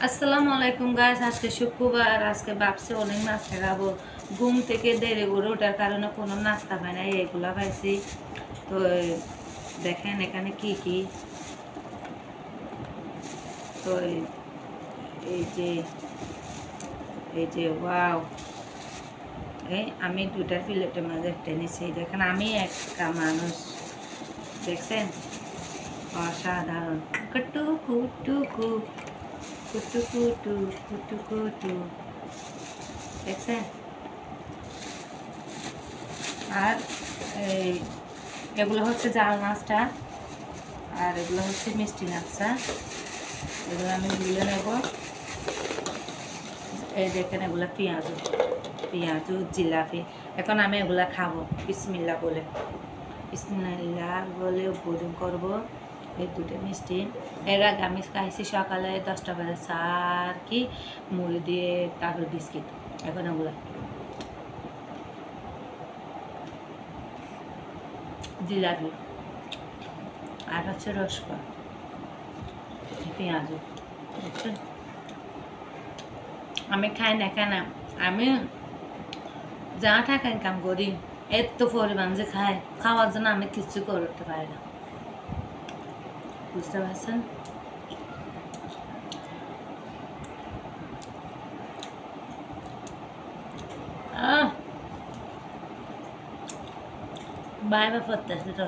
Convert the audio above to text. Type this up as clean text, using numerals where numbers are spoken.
আসসালামু আলাইকুম গাইস। আজকে শুক্রবার। আজকে ভাবছি অনেক নাস্তা খাবো। ঘুম থেকে দেরি করে ওঠার কারণে কোনো নাস্তা পাই না, এইগুলা পাইছি। তো দেখেন এখানে কি কি। তো এই যে এই যে ওয়াও, আমি দুইটার প্লেটের মাঝে একটা নিচ্ছি। দেখেন আমি একটা মানুষ, দেখছেন? অসাধারণ। কুটু কুটু কু কুটু কুটু কুটু কুটু, দেখছেন? আর এই এগুলো হচ্ছে জাল মাছটা, আর এগুলো হচ্ছে মিষ্টি নাচা। এগুলো আমি গুলে নেব। এই দেখেন এগুলো পেঁয়াজু জিলাপি। এখন আমি এগুলা খাবো বিসমিল্লাহ বলে। বিসমিল্লাহ বলে উদ্বোধন করবো এই দুটো মিষ্টি। এর আগে আমি খাইছি সকালে 10টা বাজে চা আর কি মুড়ি দিয়ে, তারপর বিস্কিট। এখন এগুলা জিলাপি, আর হচ্ছে রসগোল্লা, পেঁয়াজু, বুঝছেন? আমি খাই না কেন, আমি যা টাকা ইনকাম করি এত পরিমাণ যে খাই, খাওয়ার জন্য আমি কিছু করতে পারি না, বুঝতে পারছেন? বাইরে পড়তেছে তো।